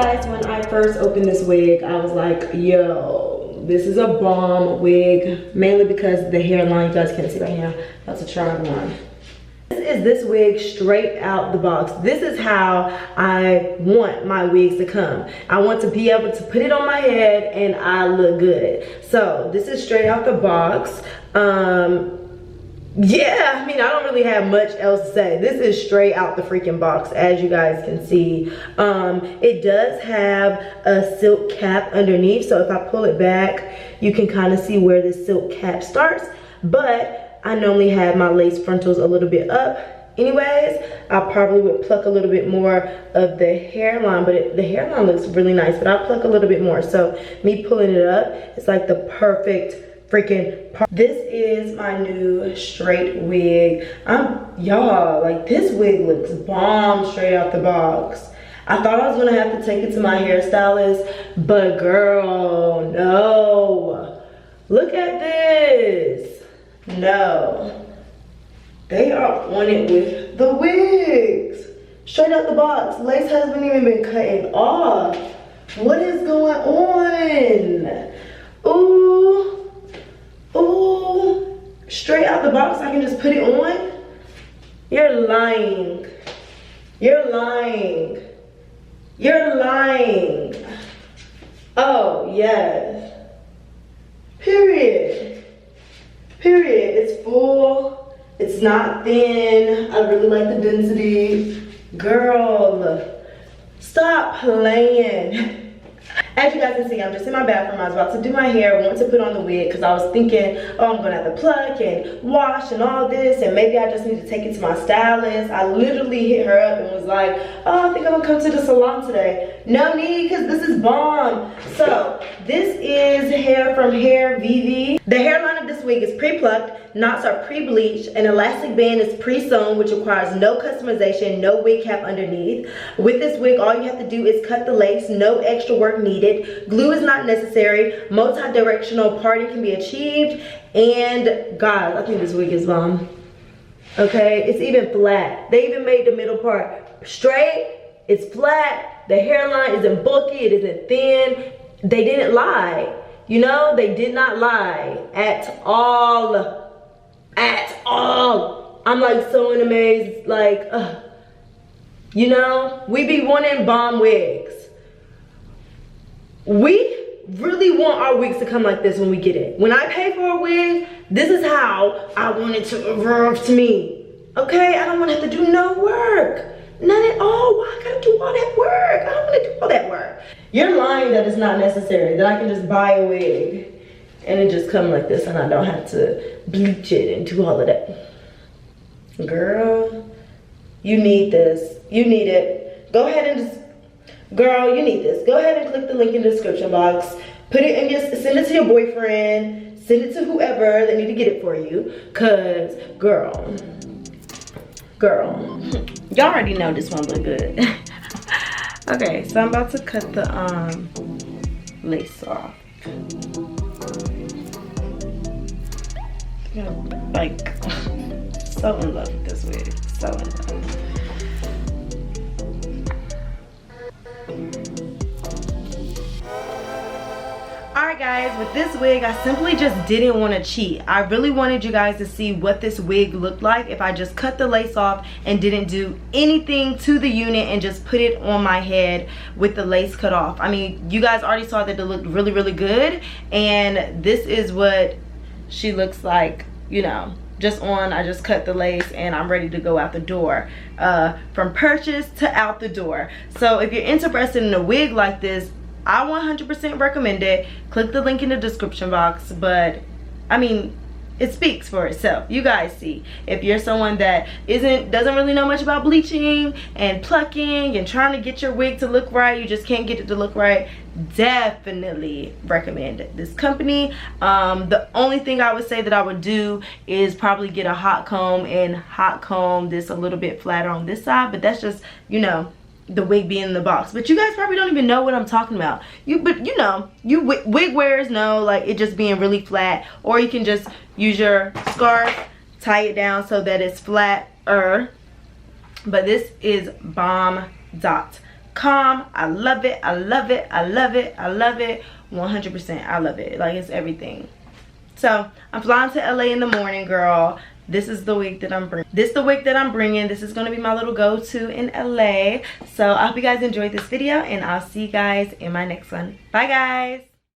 guys, when I first opened this wig, I was like, yo, this is a bomb wig, mainly because the hairline, you guys can't see right here, that's a trying one. This is this wig straight out the box. This is how I want my wigs to come. I want to be able to put it on my head and I look good. So this is straight out the box. Yeah, I mean, I don't really have much else to say. This is straight out the freaking box, as you guys can see. It does have a silk cap underneath, so if I pull it back, you can kind of see where the silk cap starts. But I normally have my lace frontals a little bit up. Anyways, I probably would pluck a little bit more of the hairline, but the hairline looks really nice, but I'll pluck a little bit more. So me pulling it up, it's like the perfect freaking part. This is my new straight wig. Y'all, like, this wig looks bomb straight out the box. I thought I was gonna have to take it to my hairstylist, but girl, no. Look at this. No. They are on it with the wigs. Straight out the box. Lace hasn't even been cutting off. What is going on? Ooh. Ooh, straight out the box, I can just put it on? You're lying. You're lying. You're lying. Oh, yes. Period. Period. It's full. It's not thin. I really like the density. Girl, stop playing. As you guys can see, I'm just in my bathroom. I was about to do my hair, wanted to put on the wig because I was thinking, oh, I'm gonna have to pluck and wash and all this, and maybe I just need to take it to my stylist. I literally hit her up and was like, oh, I think I'm gonna come to the salon today. No need, because this is bomb. So this is hair from Vivi. The hairline of this wig is pre-plucked, knots are pre-bleached, an elastic band is pre-sewn, which requires no customization, no wig cap underneath. With this wig, all you have to do is cut the lace, no extra work needed. Glue is not necessary. Multi-directional parting can be achieved. And guys, I think this wig is bomb. Okay, it's even flat. They even made the middle part straight. It's flat. The hairline isn't bulky. It isn't thin. They didn't lie. You know, they did not lie at all. At all. I'm like so amazed. Like, you know, we be wanting bomb wigs. We really want our wigs to come like this when we get it. When I pay for a wig, this is how I want it to arrive to me. Okay, I don't want to have to do no work. None at all. Why I gotta do all that work? I don't want to do all that work. You're lying that it's not necessary, that I can just buy a wig and it just come like this and I don't have to bleach it and do all of that. Girl, you need this. You need it. Go ahead and just, girl, you need this. Go ahead and click the link in the description box. Put it in your, send it to your boyfriend. Send it to whoever that need to get it for you. Cause girl, y'all already know this one look good. Okay, so I'm about to cut the lace off. Like, so in love with this wig. So in love. Alright guys, with this wig, I simply just didn't want to cheat. I really wanted you guys to see what this wig looked like if I just cut the lace off and didn't do anything to the unit and just put it on my head with the lace cut off. I mean, you guys already saw that it looked really, really good. And this is what she looks like, you know, just on. I just cut the lace and I'm ready to go out the door. From purchase to out the door. So if you're interested in a wig like this, I 100% recommend it. Click the link in the description box. But I mean, it speaks for itself. You guys see, if you're someone that doesn't really know much about bleaching and plucking and trying to get your wig to look right, you just can't get it to look right, definitely recommend this company. The only thing I would say that I would do is probably get a hot comb and hot comb this a little bit flatter on this side, but that's just, you know, the wig being in the box. But you guys probably don't even know what I'm talking about. But you know, you wig wearers know, like, it just being really flat. Or you can just use your scarf, tie it down so that it's flatter. But this is bomb calm. I love it. I love it. I love it. I love it. 100%. I love it. Like, it's everything. So I'm flying to LA in the morning, girl. This is the wig that I'm bringing. This is gonna be my little go-to in LA. So I hope you guys enjoyed this video, and I'll see you guys in my next one. Bye, guys.